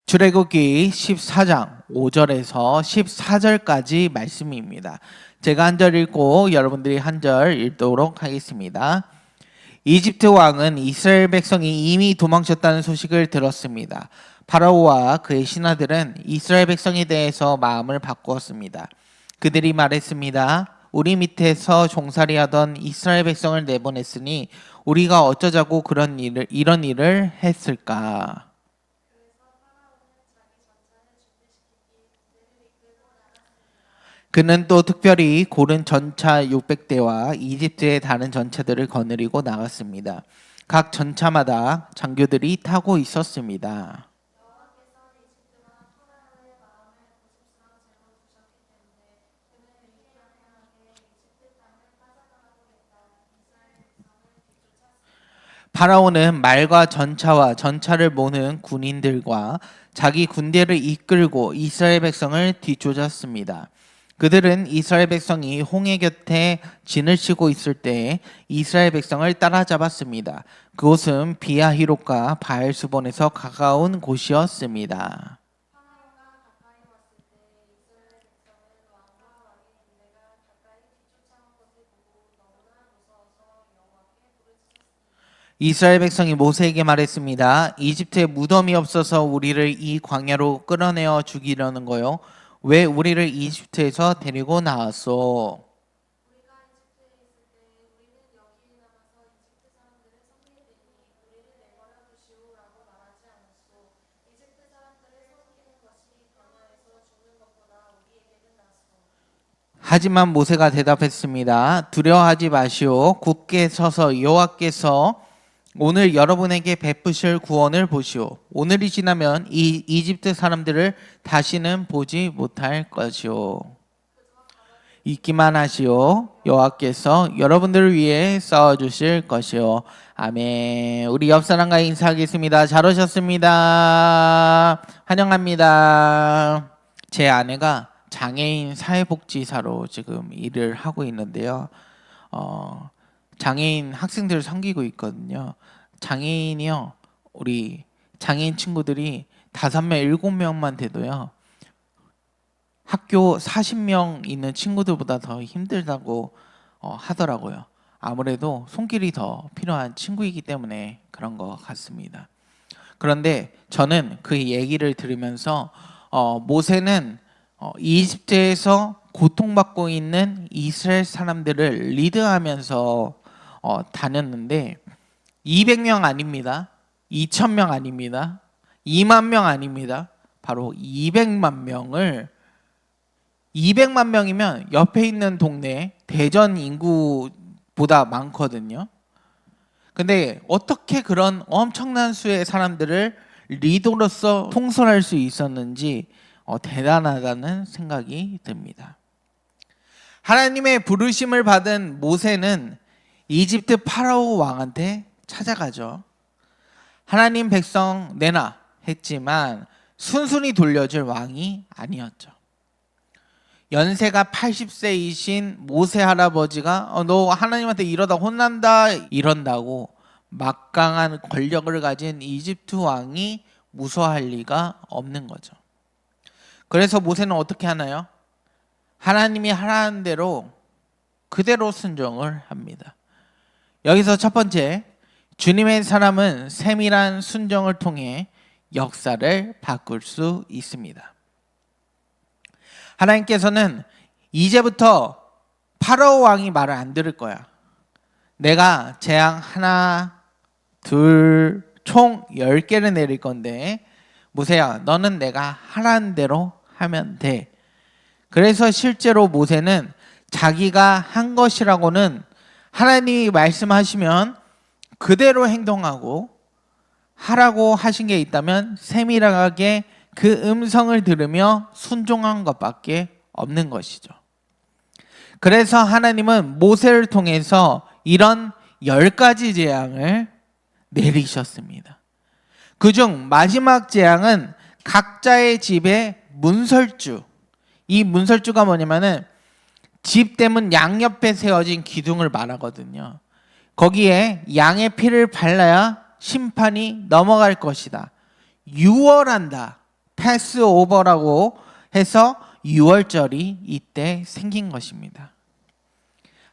출애굽기 14장 5절에서 14절까지 말씀입니다. 제가 한 절 읽고 여러분들이 한 절 읽도록 하겠습니다. 이집트 왕은 이스라엘 백성이 이미 도망쳤다는 소식을 들었습니다. 파라오와 그의 신하들은 이스라엘 백성에 대해서 마음을 바꾸었습니다. 그들이 말했습니다. 우리 밑에서 종살이하던 이스라엘 백성을 내보냈으니 우리가 어쩌자고 이런 일을 했을까? 그는 또 특별히 고른 전차 600대와 이집트의 다른 전차들을 거느리고 나갔습니다. 각 전차마다 장교들이 타고 있었습니다. 파라오는 말과 전차와 전차를 모는 군인들과 자기 군대를 이끌고 이스라엘 백성을 뒤쫓았습니다. 그들은 이스라엘 백성이 홍해 곁에 진을 치고 있을 때 이스라엘 백성을 따라잡았습니다. 그곳은 비아히롯과 바알수본에서 가까운 곳이었습니다. 이스라엘 백성이 모세에게 말했습니다. 이집트에 무덤이 없어서 우리를 이 광야로 끌어내어 죽이려는 거요. 왜 우리를 이집트에서 데리고 나왔소? 하지만 모세가 대답했습니다. 두려워하지 마시오. 굳게 서서 여호와께서 오늘 여러분에게 베푸실 구원을 보시오. 오늘이 지나면 이 이집트 사람들을 다시는 보지 못할 것이오. 잊기만 하시오. 여호와께서 여러분들을 위해 싸워주실 것이오. 아멘. 우리 옆 사람과 인사하겠습니다. 잘 오셨습니다. 환영합니다. 제 아내가 장애인 사회복지사로 지금 일을 하고 있는데요. 장애인 학생들을 섬기고 있거든요. 장애인이요, 우리 장애인 친구들이 5명, 7명만 돼도요, 학교 40명 있는 친구들보다 더 힘들다고 하더라고요. 아무래도 손길이 더 필요한 친구이기 때문에 그런 것 같습니다. 그런데 저는 그 얘기를 들으면서 모세는 이집트에서 고통받고 있는 이스라엘 사람들을 리드하면서 다녔는데 200명 아닙니다. 2,000명 아닙니다. 2만 명 아닙니다. 바로 200만 명이면 옆에 있는 동네 대전 인구보다 많거든요. 근데 어떻게 그런 엄청난 수의 사람들을 리더로서 통솔할 수 있었는지 대단하다는 생각이 듭니다. 하나님의 부르심을 받은 모세는 이집트 파라오 왕한테 찾아가죠. 하나님 백성 내놔 했지만 순순히 돌려줄 왕이 아니었죠. 연세가 80세이신 모세 할아버지가 너 하나님한테 이러다 혼난다 이런다고 막강한 권력을 가진 이집트 왕이 무서워할 리가 없는 거죠. 그래서 모세는 어떻게 하나요? 하나님이 하라는 대로 그대로 순종을 합니다. 여기서 첫 번째, 주님의 사람은 세밀한 순종을 통해 역사를 바꿀 수 있습니다. 하나님께서는 이제부터 파라오 왕이 말을 안 들을 거야. 내가 재앙 하나, 둘, 총 10개를 내릴 건데 모세야, 너는 내가 하라는 대로 하면 돼. 그래서 실제로 모세는 자기가 한 것이라고는 하나님이 말씀하시면 그대로 행동하고 하라고 하신 게 있다면 세밀하게 그 음성을 들으며 순종한 것밖에 없는 것이죠. 그래서 하나님은 모세를 통해서 이런 10가지 재앙을 내리셨습니다. 그중 마지막 재앙은 각자의 집에 문설주, 이 문설주가 뭐냐면은 집 대문 양옆에 세워진 기둥을 말하거든요. 거기에 양의 피를 발라야 심판이 넘어갈 것이다. 유월한다. 패스오버라고 해서 6월절이 이때 생긴 것입니다.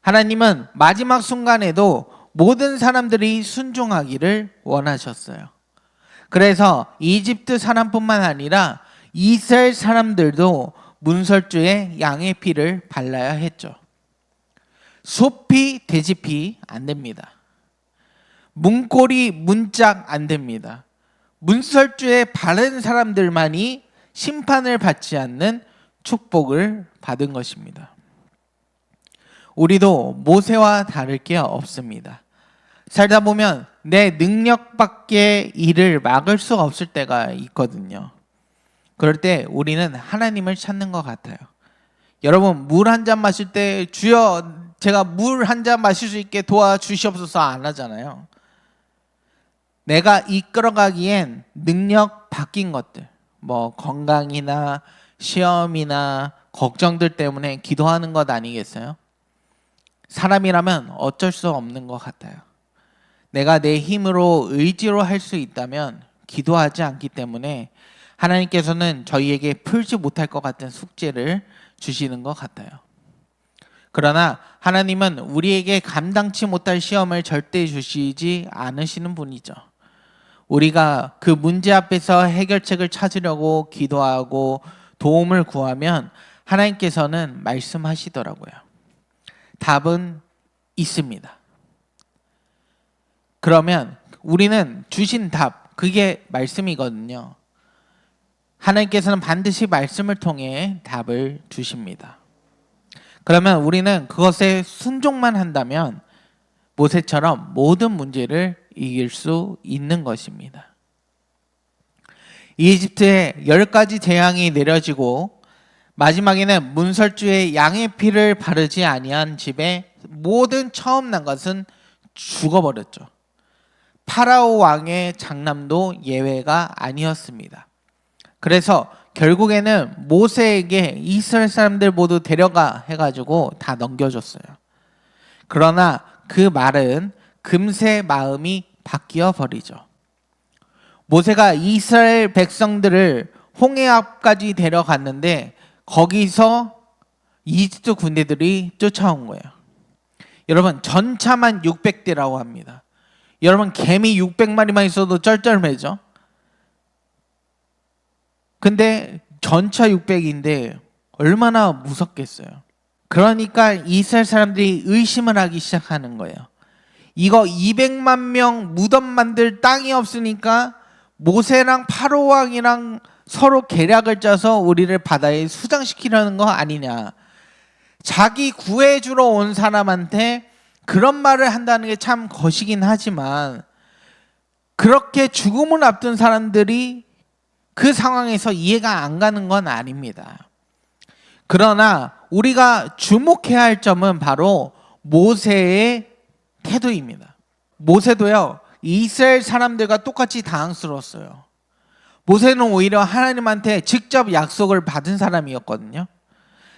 하나님은 마지막 순간에도 모든 사람들이 순종하기를 원하셨어요. 그래서 이집트 사람뿐만 아니라 이스라엘 사람들도 문설주에 양의 피를 발라야 했죠. 소피 돼지피 안 됩니다. 문고리 문짝 안 됩니다. 문설주에 바른 사람들만이 심판을 받지 않는 축복을 받은 것입니다. 우리도 모세와 다를 게 없습니다. 살다 보면 내 능력밖에 일을 막을 수 없을 때가 있거든요. 그럴 때 우리는 하나님을 찾는 것 같아요. 여러분, 물 한 잔 마실 때 주여 제가 물 한 잔 마실 수 있게 도와주시옵소서 안 하잖아요. 내가 이끌어가기엔 능력 바뀐 것들, 뭐 건강이나 시험이나 걱정들 때문에 기도하는 것 아니겠어요? 사람이라면 어쩔 수 없는 것 같아요. 내가 내 힘으로 의지로 할 수 있다면 기도하지 않기 때문에 하나님께서는 저희에게 풀지 못할 것 같은 숙제를 주시는 것 같아요. 그러나 하나님은 우리에게 감당치 못할 시험을 절대 주시지 않으시는 분이죠. 우리가 그 문제 앞에서 해결책을 찾으려고 기도하고 도움을 구하면 하나님께서는 말씀하시더라고요. 답은 있습니다. 그러면 우리는 주신 답, 그게 말씀이거든요. 하나님께서는 반드시 말씀을 통해 답을 주십니다. 그러면 우리는 그것에 순종만 한다면 모세처럼 모든 문제를 이길 수 있는 것입니다. 이집트에 10가지 재앙이 내려지고 마지막에는 문설주에 양의 피를 바르지 아니한 집에 모든 처음 난 것은 죽어버렸죠. 파라오 왕의 장남도 예외가 아니었습니다. 그래서 결국에는 모세에게 이스라엘 사람들 모두 데려가 해가지고 다 넘겨줬어요. 그러나 그 말은 금세 마음이 바뀌어 버리죠. 모세가 이스라엘 백성들을 홍해 앞까지 데려갔는데 거기서 이집트 군대들이 쫓아온 거예요. 여러분, 전차만 600대라고 합니다. 여러분, 개미 600마리만 있어도 쩔쩔매죠. 근데 전차 600인데 얼마나 무섭겠어요. 그러니까 이스라엘 사람들이 의심을 하기 시작하는 거예요. 이거 200만 명 무덤 만들 땅이 없으니까 모세랑 파로 왕이랑 서로 계략을 짜서 우리를 바다에 수장시키려는 거 아니냐. 자기 구해주러 온 사람한테 그런 말을 한다는 게 참 거시긴 하지만 그렇게 죽음을 앞둔 사람들이 그 상황에서 이해가 안 가는 건 아닙니다. 그러나 우리가 주목해야 할 점은 바로 모세의 태도입니다. 모세도요, 이스라엘 사람들과 똑같이 당황스러웠어요. 모세는 오히려 하나님한테 직접 약속을 받은 사람이었거든요.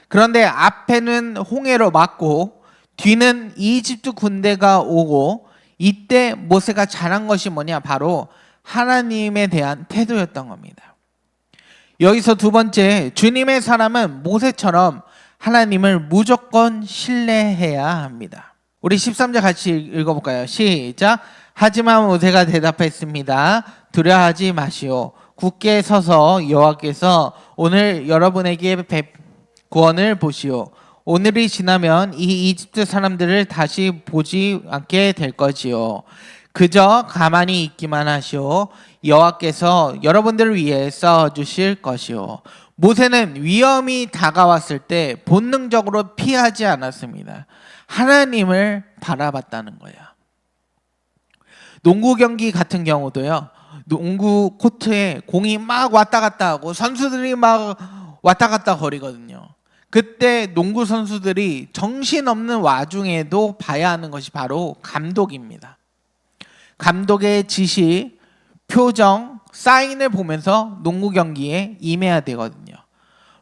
그런데 앞에는 홍해로 막고 뒤는 이집트 군대가 오고 이때 모세가 잘한 것이 뭐냐? 바로 하나님에 대한 태도였던 겁니다. 여기서 두 번째, 주님의 사람은 모세처럼 하나님을 무조건 신뢰해야 합니다. 우리 13절 같이 읽어볼까요? 시작. 하지만 모세가 대답했습니다. 두려워하지 마시오. 굳게 서서 여호와께서 오늘 여러분에게 구원을 보시오. 오늘이 지나면 이 이집트 사람들을 다시 보지 않게 될 거지요. 그저 가만히 있기만 하시오. 여호와께서 여러분들을 위해 싸워주실 것이요. 모세는 위험이 다가왔을 때 본능적으로 피하지 않았습니다. 하나님을 바라봤다는 거예요. 농구 경기 같은 경우도요. 농구 코트에 공이 막 왔다 갔다 하고 선수들이 막 왔다 갔다 거리거든요. 그때 농구 선수들이 정신없는 와중에도 봐야 하는 것이 바로 감독입니다. 감독의 지시, 표정, 사인을 보면서 농구 경기에 임해야 되거든요.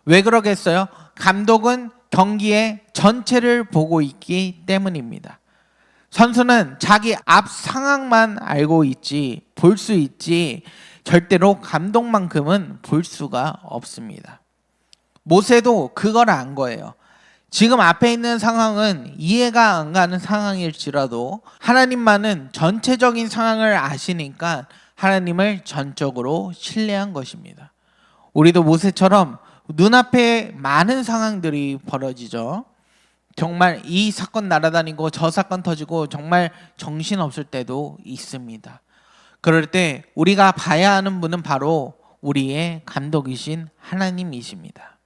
왜 그러겠어요? 감독은 경기의 전체를 보고 있기 때문입니다. 선수는 자기 앞 상황만 알고 있지, 볼 수 있지, 절대로 감동만큼은 볼 수가 없습니다. 모세도 그걸 안 거예요. 지금 앞에 있는 상황은 이해가 안 가는 상황일지라도 하나님만은 전체적인 상황을 아시니까 하나님을 전적으로 신뢰한 것입니다. 우리도 모세처럼 눈앞에 많은 상황들이 벌어지죠. 정말 이 사건 날아다니고 저 사건 터지고 정말 정신없을 때도 있습니다. 그럴 때 우리가 봐야 하는 분은 바로 우리의 감독이신 하나님이십니다.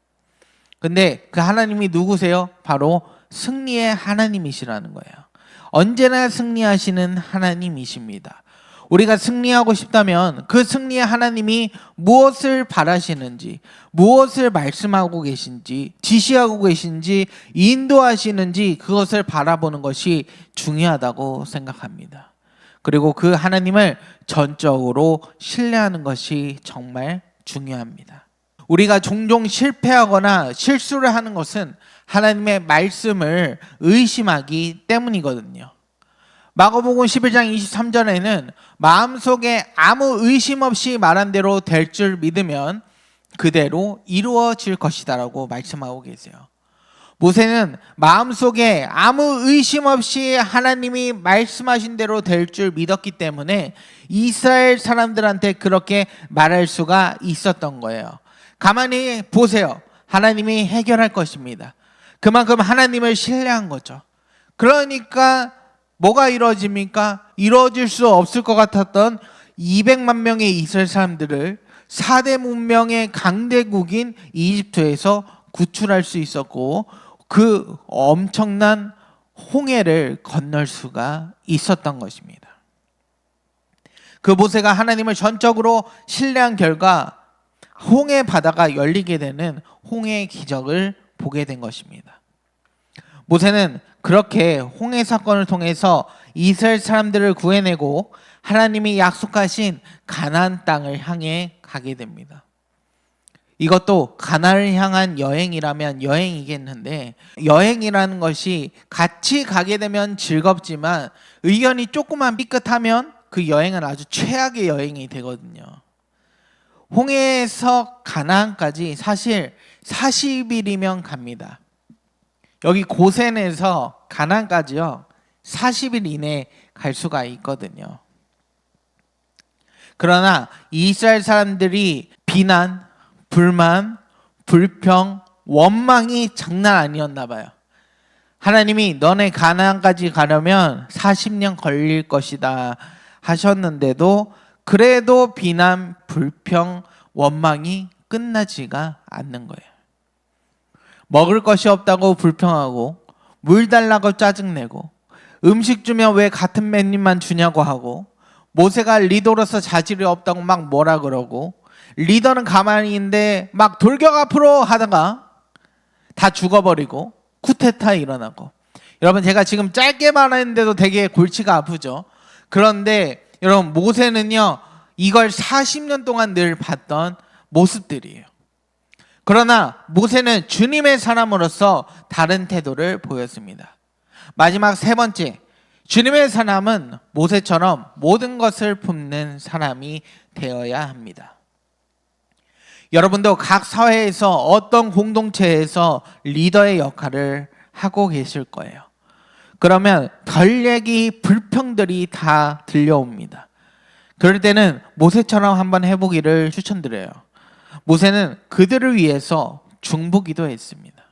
근데 그 하나님이 누구세요? 바로 승리의 하나님이시라는 거예요. 언제나 승리하시는 하나님이십니다. 우리가 승리하고 싶다면 그 승리의 하나님이 무엇을 바라시는지, 무엇을 말씀하고 계신지, 지시하고 계신지, 인도하시는지 그것을 바라보는 것이 중요하다고 생각합니다. 그리고 그 하나님을 전적으로 신뢰하는 것이 정말 중요합니다. 우리가 종종 실패하거나 실수를 하는 것은 하나님의 말씀을 의심하기 때문이거든요. 마가복음 11장 23절에는 마음속에 아무 의심 없이 말한 대로 될 줄 믿으면 그대로 이루어질 것이다 라고 말씀하고 계세요. 모세는 마음속에 아무 의심 없이 하나님이 말씀하신 대로 될 줄 믿었기 때문에 이스라엘 사람들한테 그렇게 말할 수가 있었던 거예요. 가만히 보세요. 하나님이 해결할 것입니다. 그만큼 하나님을 신뢰한 거죠. 그러니까 뭐가 이루어집니까? 이루어질 수 없을 것 같았던 200만 명의 이스라엘 사람들을 4대 문명의 강대국인 이집트에서 구출할 수 있었고 그 엄청난 홍해를 건널 수가 있었던 것입니다. 그 모세가 하나님을 전적으로 신뢰한 결과 홍해 바다가 열리게 되는 홍해의 기적을 보게 된 것입니다. 모세는 그렇게 홍해 사건을 통해서 이스라엘 사람들을 구해내고 하나님이 약속하신 가나안 땅을 향해 가게 됩니다. 이것도 가나안을 향한 여행이라면 여행이겠는데 여행이라는 것이 같이 가게 되면 즐겁지만 의견이 조금만 삐끗하면 그 여행은 아주 최악의 여행이 되거든요. 홍해에서 가나안까지 사실 40일이면 갑니다. 여기 고센에서 가나안까지요 40일 이내에 갈 수가 있거든요. 그러나 이스라엘 사람들이 비난, 불만, 불평, 원망이 장난 아니었나 봐요. 하나님이 너네 가나안까지 가려면 40년 걸릴 것이다 하셨는데도 그래도 비난, 불평, 원망이 끝나지가 않는 거예요. 먹을 것이 없다고 불평하고 물 달라고 짜증내고 음식 주면 왜 같은 메뉴만 주냐고 하고 모세가 리더로서 자질이 없다고 막 뭐라 그러고 리더는 가만히 있는데 막 돌격 앞으로 하다가 다 죽어버리고 쿠데타 일어나고 여러분 제가 지금 짧게 말했는데도 되게 골치가 아프죠. 그런데 여러분 모세는요 이걸 40년 동안 늘 봤던 모습들이에요. 그러나 모세는 주님의 사람으로서 다른 태도를 보였습니다. 마지막 세 번째, 주님의 사람은 모세처럼 모든 것을 품는 사람이 되어야 합니다. 여러분도 각 사회에서 어떤 공동체에서 리더의 역할을 하고 계실 거예요. 그러면 덜 얘기, 불평들이 다 들려옵니다. 그럴 때는 모세처럼 한번 해보기를 추천드려요. 모세는 그들을 위해서 중보기도 했습니다.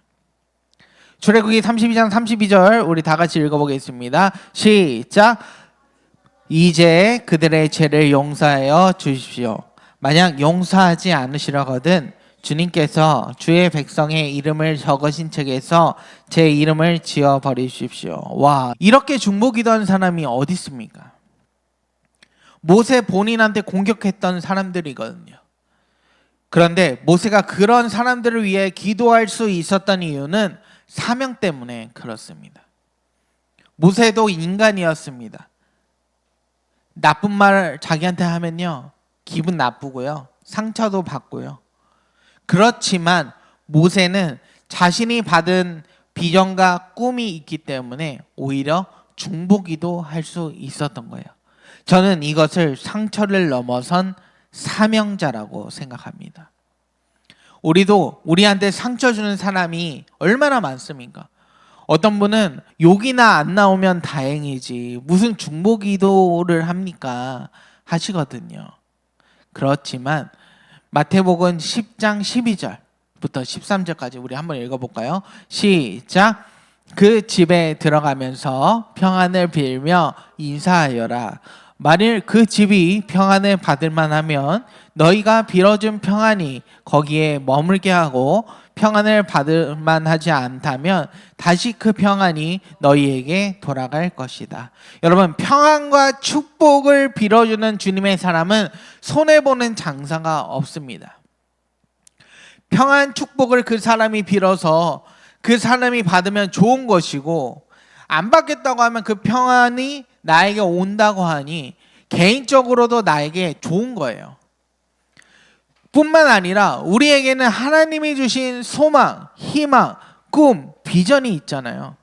출애굽기 32장 32절 우리 다 같이 읽어보겠습니다. 시작. 이제 그들의 죄를 용서하여 주십시오. 만약 용서하지 않으시려거든 주님께서 주의 백성의 이름을 적으신 책에서 제 이름을 지워버리십시오. 와, 이렇게 중보기도한 사람이 어디 있습니까? 모세 본인한테 공격했던 사람들이거든요. 그런데 모세가 그런 사람들을 위해 기도할 수 있었던 이유는 사명 때문에 그렇습니다. 모세도 인간이었습니다. 나쁜 말 자기한테 하면요 기분 나쁘고요 상처도 받고요. 그렇지만 모세는 자신이 받은 비전과 꿈이 있기 때문에 오히려 중보기도 할 수 있었던 거예요. 저는 이것을 상처를 넘어선 사명자라고 생각합니다. 우리도 우리한테 상처 주는 사람이 얼마나 많습니까? 어떤 분은 욕이나 안 나오면 다행이지 무슨 중보기도를 합니까? 하시거든요. 그렇지만 마태복음 10장 12절부터 13절까지 우리 한번 읽어볼까요? 시작. 그 집에 들어가면서 평안을 빌며 인사하여라. 만일 그 집이 평안을 받을 만하면 너희가 빌어준 평안이 거기에 머물게 하고 평안을 받을 만하지 않다면 다시 그 평안이 너희에게 돌아갈 것이다. 여러분, 평안과 축복을 빌어주는 주님의 사람은 손해보는 장사가 없습니다. 평안 축복을 그 사람이 빌어서 그 사람이 받으면 좋은 것이고, 안 받겠다고 하면 그 평안이 나에게 온다고 하니 개인적으로도 나에게 좋은 거예요. 뿐만 아니라 우리에게는 하나님이 주신 소망, 희망, 꿈, 비전이 있잖아요.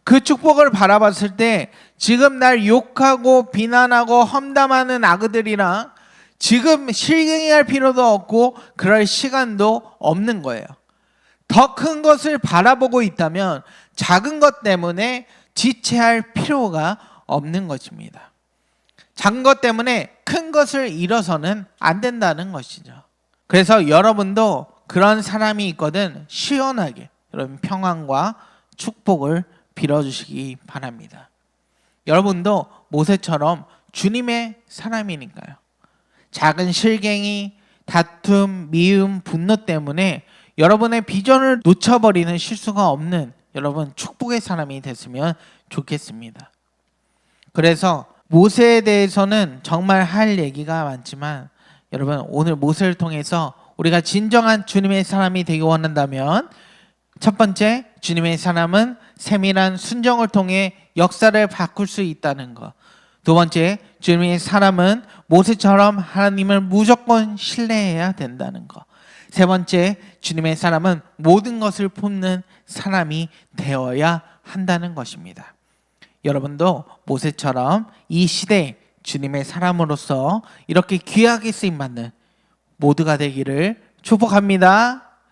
그 축복을 바라봤을 때 지금 날 욕하고 비난하고 험담하는 악어들이랑 지금 실갱이할 필요도 없고 그럴 시간도 없는 거예요. 더 큰 것을 바라보고 있다면 작은 것 때문에 지체할 필요가 없는 것입니다. 작은 것 때문에 큰 것을 잃어서는 안 된다는 것이죠. 그래서 여러분도 그런 사람이 있거든 시원하게 여러분 평안과 축복을 빌어주시기 바랍니다. 여러분도 모세처럼 주님의 사람이니까요. 작은 실갱이, 다툼, 미움, 분노 때문에 여러분의 비전을 놓쳐버리는 실수가 없는 여러분 축복의 사람이 됐으면 좋겠습니다. 그래서 모세에 대해서는 정말 할 얘기가 많지만 여러분 오늘 모세를 통해서 우리가 진정한 주님의 사람이 되기 원한다면 첫 번째, 주님의 사람은 세밀한 순종을 통해 역사를 바꿀 수 있다는 것. 두 번째, 주님의 사람은 모세처럼 하나님을 무조건 신뢰해야 된다는 것. 세 번째, 주님의 사람은 모든 것을 품는 사람이 되어야 한다는 것입니다. 여러분도 모세처럼 이 시대에 주님의 사람으로서 이렇게 귀하게 쓰임받는 모두가 되기를 축복합니다.